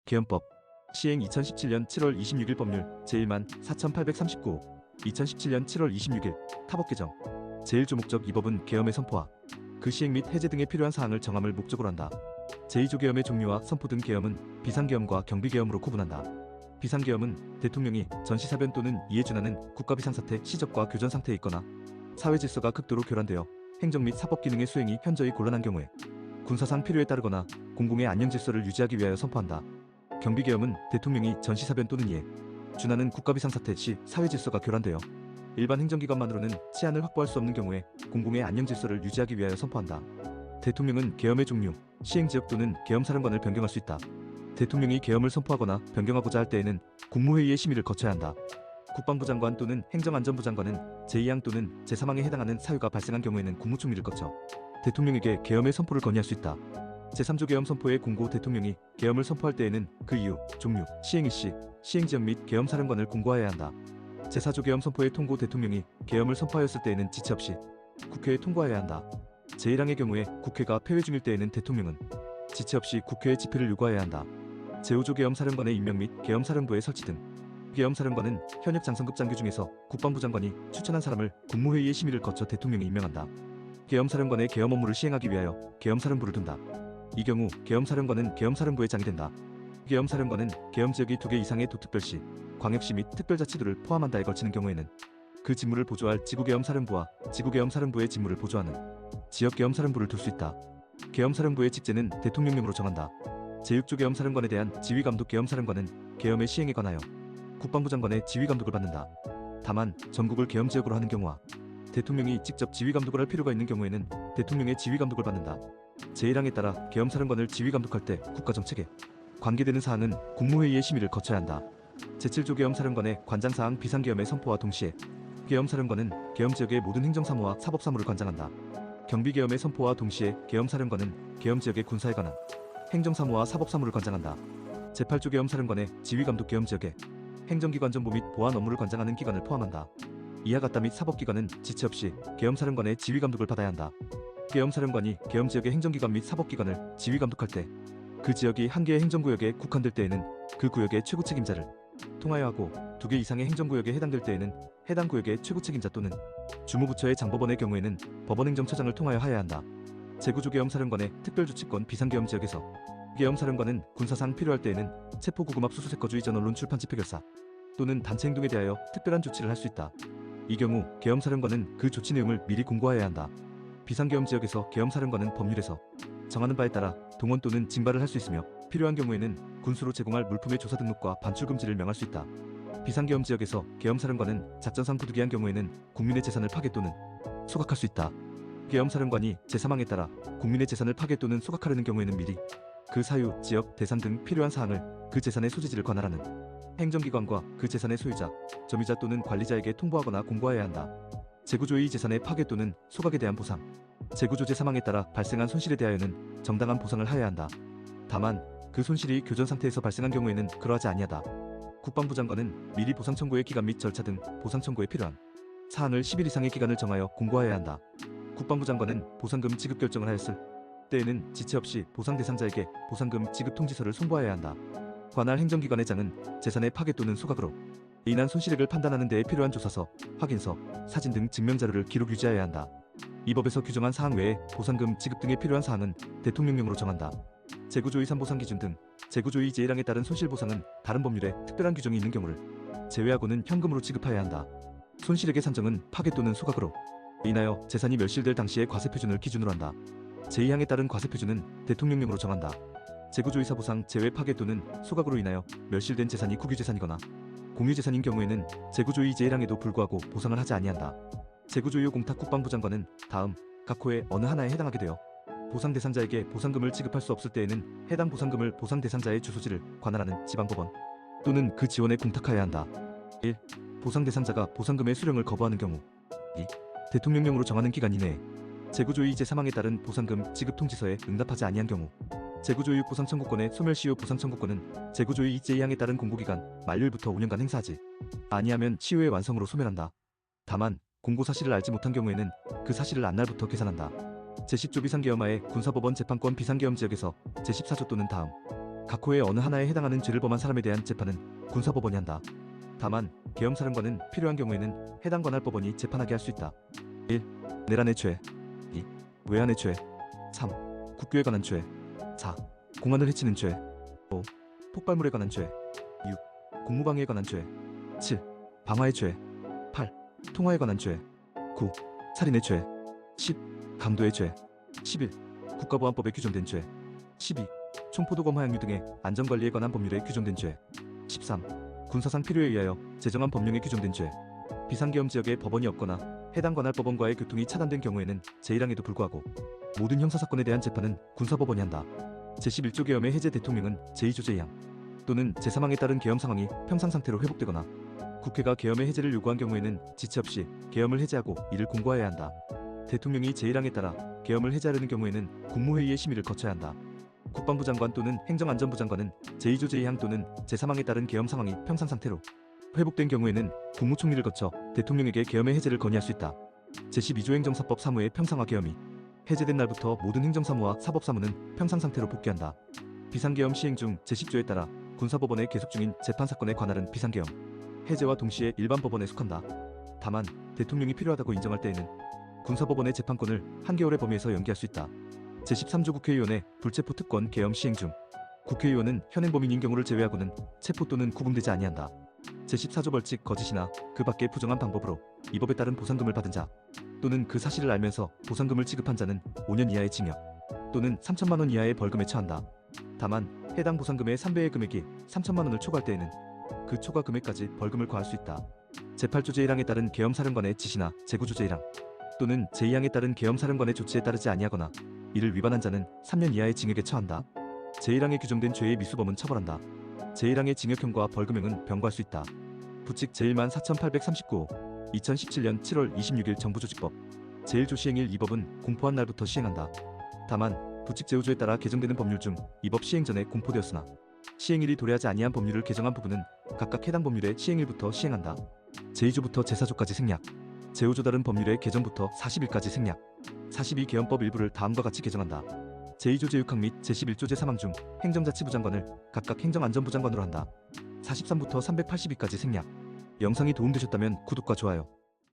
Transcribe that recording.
계엄법 시행 2017년 7월 26일 법률 제1만 4839 2017년 7월 26일 타법 개정 제1조 목적 이 법은 계엄의 선포와 그 시행 및 해제 등에 필요한 사항을 정함을 목적으로 한다. 제2조 계엄의 종류와 선포 등 계엄은 비상계엄과 경비계엄으로 구분한다. 비상계엄은 대통령이 전시사변 또는 이에 준하는 국가 비상사태 시적과 교전 상태에 있거나 사회 질서가 극도로 교란되어 행정 및 사법 기능의 수행이 현저히 곤란한 경우에 군사상 필요에 따르거나 공공의 안녕 질서를 유지하기 위하여 선포한다. 경비계엄은 대통령이 전시사변 또는 이에 준하는 국가 비상사태 시 사회 질서가 교란되어 일반 행정기관만으로는 치안을 확보할 수 없는 경우에 공공의 안녕 질서를 유지하기 위하여 선포한다. 대통령은 계엄의 종류, 시행지역 또는 계엄사령관을 변경할 수 있다. 대통령이 계엄을 선포하거나 변경하고자 할 때에는 국무회의의 심의를 거쳐야 한다. 국방부 장관 또는 행정안전부 장관은 제2항 또는 제3항에 해당하는 사유가 발생한 경우에는 국무총리를 거쳐 대통령에게 계엄의 선포를 건의할 수 있다. 제3조 계엄 선포의 공고 대통령이 계엄을 선포할 때에는 그 이유, 종류, 시행 일시, 시행지역 및 계엄사령관을 공고하여야 한다. 제4조 계엄 선포의 통고 대통령이 계엄을 선포하였을 때에는 지체 없이 국회에 통과해야 한다. 제1항의 경우에 국회가 폐회 중일 때에는 대통령은 지체 없이 국회에 집회를 요구해야 한다. 제5조 계엄사령관의 임명 및 계엄사령부의 설치 등 계엄사령관은 현역 장성급 장교 중에서 국방부 장관이 추천한 사람을 국무회의의 심의를 거쳐 대통령이 임명한다. 계엄사령관의 계엄 업무를 시행하기 위하여 계엄사령부를 둔다. 이 경우 계엄사령관은 계엄사령부의 장이 된다. 계엄사령관은 계엄지역이 2개 이상의 도특별시, 광역시 및 특별자치도를 포함한다에 걸치는 경우에는 그 직무를 보조할 지구계엄사령부와 지구계엄사령부의 직무를 보조하는 지역계엄사령부를 둘 수 있다. 계엄사령부의 직제는 대통령령으로 정한다. 제6조 계엄사령관에 대한 지휘감독 계엄사령관은 계엄의 시행에 관하여 국방부 장관의 지휘감독을 받는다. 다만 전국을 계엄지역으로 하는 경우와 대통령이 직접 지휘감독을 할 필요가 있는 경우에는 대통령의 지휘감독을 받는다. 제1항에 따라 계엄사령관을 지휘감독할 때 국가정책에 관계되는 사항은 국무회의의 심의를 거쳐야 한다. 제7조 계엄사령관의 관장사항 비상계엄의 선포와 동시에 계엄사령관은 계엄지역의 모든 행정사무와 사법사무를 관장한다. 경비계엄의 선포와 동시에 계엄사령관은 계엄지역의 군사에 관한 행정사무와 사법사무를 관장한다. 제8조 계엄사령관의 지휘감독 계엄지역의 행정기관 정보 및 보안 업무를 관장하는 기관을 포함한다. 이와 같다 및 사법기관은 지체 없이 계엄사령관의 지휘감독을 받아야 한다. 계엄사령관이 계엄지역의 행정기관 및 사법기관을 지휘감독할 때 그 지역이 한 개의 행정구역에 국한될 때에는 그 구역의 최고 책임자를 통하여 하고 2개 이상의 행정구역에 해당될 때에는 해당 구역의 최고 책임자 또는 주무부처의 장법원의 경우에는 법원행정처장을 통하여 하여야 한다. 제9조 계엄사령관의 특별조치권 비상계엄지역에서 계엄사령관은 군사상 필요할 때에는 체포구금압수수색거주의 전언론 출판 집회결사 또는 단체 행동에 대하여 특별한 조치를 할 수 있다. 이 경우 계엄사령관은 그 조치 내용을 미리 공고하여야 한다. 비상계엄지역에서 계엄사령관은 법률에서 정하는 바에 따라 동원 또는 징발을 할 수 있으며 필요한 경우에는 군수로 제공할 물품의 조사 등록과 반출 금지를 명할 수 있다. 비상계엄지역에서 계엄사령관은 작전상 부득이한 경우에는 국민의 재산을 파괴 또는 소각할 수 있다. 계엄사령관이 제3항에 따라 국민의 재산을 파괴 또는 소각하려는 경우에는 미리 그 사유, 지역, 대상 등 필요한 사항을 그 재산의 소재지를 관할하는 행정기관과 그 재산의 소유자, 점유자 또는 관리자에게 통보하거나 공고하여야 한다. 제9조의 재산의 파괴 또는 소각에 대한 보상, 제9조 제3항에 따라 발생한 손실에 대하여는 정당한 보상을 하여야 한다. 다만 그 손실이 교전 상태에서 발생한 경우에는 그러하지 아니하다. 국방부 장관은 미리 보상 청구의 기간 및 절차 등 보상 청구에 필요한 사항을 10일 이상의 기간을 정하여 공고하여야 한다. 국방부 장관은 보상금 지급 결정을 하였을 때에는 지체 없이 보상 대상자에게 보상금 지급 통지서를 송부하여야 한다. 관할 행정기관의 장은 재산의 파괴 또는 소각으로 인한 손실액을 판단하는 데에 필요한 조사서, 확인서, 사진 등 증명자료를 기록 유지하여야 한다. 이 법에서 규정한 사항 외에 보상금 지급 등에 필요한 사항은 대통령령으로 정한다. 제9조의 3보상 기준 등 제9조의 제1항에 따른 손실보상은 다른 법률에 특별한 규정이 있는 경우를 제외하고는 현금으로 지급하여야 한다. 손실액의 산정은 파괴 또는 소각으로 인하여 재산이 멸실될 당시의 과세표준을 기준으로 한다. 제2항에 따른 과세표준은 대통령령으로 정한다. 제9조의 4보상 제외 파괴 또는 소각으로 인하여 멸실된 재산이 국유재산이거나 공유재산인 경우에는 제9조의 제1항에도 불구하고 보상을 하지 아니한다. 제9조의 공탁 국방부 장관은 다음 각 호의 어느 하나에 해당하게 되어 보상 대상자에게 보상금을 지급할 수 없을 때에는 해당 보상금을 보상 대상자의 주소지를 관할하는 지방법원 또는 그 지원에 공탁하여야 한다. 1. 보상 대상자가 보상금의 수령을 거부하는 경우 2. 대통령령으로 정하는 기간 이내에 제9조의 제3항에 따른 보상금 지급 통지서에 응답하지 아니한 경우 제9조의 보상 청구권의 소멸시효 보상 청구권은 제9조의 제2항에 따른 공고기간 만료일부터 5년간 행사하지 아니하면 시효의 완성으로 소멸한다. 다만 공고 사실을 알지 못한 경우에는 그 사실을 안 날부터 계산한다. 제10조 비상계엄하에 군사법원 재판권 비상계엄지역에서 제14조 또는 다음 각 호의 어느 하나에 해당하는 죄를 범한 사람에 대한 재판은 군사법원이 한다. 다만 계엄사령관은 필요한 경우에는 해당 관할법원이 재판하게 할 수 있다. 1. 내란의 죄. 2. 외환의 죄. 3. 국교에 관한 죄. 4. 공안을 해치는 죄. 5. 폭발물에 관한 죄. 6. 공무방해에 관한 죄. 7. 방화의 죄. 8. 통화에 관한 죄. 9. 살인의 죄. 10. 강도의 죄. 11. 국가보안법에 규정된 죄. 12. 총포도검 화약류 등의 안전관리에 관한 법률에 규정된 죄. 13. 군사상 필요에 의하여 제정한 법령에 규정된 죄. 비상계엄 지역에 법원이 없거나 해당 관할 법원과의 교통이 차단된 경우에는 제1항에도 불구하고 모든 형사사건에 대한 재판은 군사법원이 한다. 제11조 계엄의 해제 대통령은 제2조 제2항 또는 제3항에 따른 계엄 상황이 평상상태로 회복되거나 국회가 계엄의 해제를 요구한 경우에는 지체 없이 계엄을 해제하고 이를 공고하여야 한다. 대통령이 제1항에 따라 계엄을 해제하려는 경우에는 국무회의의 심의를 거쳐야 한다. 국방부 장관 또는 행정안전부 장관은 제2조 제2항 또는 제3항에 따른 계엄 상황이 평상상태로 회복된 경우에는 국무총리를 거쳐 대통령에게 계엄의 해제를 건의할 수 있다. 제12조 행정사법 사무의 평상화 계엄이 해제된 날부터 모든 행정사무와 사법사무는 평상상태로 복귀한다. 비상계엄 시행 중 제10조에 따라 군사법원에 계속 중인 재판사건에 관할은 비상계엄 해제와 동시에 일반법원에 속한다. 다만 대통령이 필요하다고 인정할 때에는 군사법원의 재판권을 한개월의 범위에서 연기할 수 있다. 제13조 국회의원의 불체포 특권 계엄 시행 중 국회의원은 현행범인인 경우를 제외하고는 체포 또는 구금되지 아니한다. 제14조 벌칙 거짓이나 그 밖의 부정한 방법으로 이 법에 따른 보상금을 받은 자 또는 그 사실을 알면서 보상금을 지급한 자는 5년 이하의 징역 또는 3천만 원 이하의 벌금에 처한다. 다만 해당 보상금의 3배의 금액이 3천만 원을 초과할 때에는 그 초과 금액까지 벌금을 과할 수 있다. 제8조 제1항에 따른 계엄사령관의 지시나 제9조 제1항 또는 제2항에 따른 계엄사령관의 조치에 따르지 아니하거나 이를 위반한 자는 3년 이하의 징역에 처한다. 제1항에 규정된 죄의 미수범은 처벌한다. 제1항의 징역형과 벌금형은 병과할 수 있다. 부칙 제14839호 2017년 7월 26일 정부조직법 제1조 시행일 이 법은 공포한 날부터 시행한다. 다만 부칙 제5조에 따라 개정되는 법률 중 이 법 시행 전에 공포되었으나 시행일이 도래하지 아니한 법률을 개정한 부분은 각각 해당 법률의 시행일부터 시행한다. 제2조부터 제4조까지 생략 제5조 다른 법률의 개정부터 40일까지 생략 42계엄법 일부를 다음과 같이 개정한다. 제2조 제6항 및 제11조 제3항 중 행정자치부 장관을 각각 행정안전부 장관으로 한다. 43부터 382까지 생략. 영상이 도움되셨다면 구독과 좋아요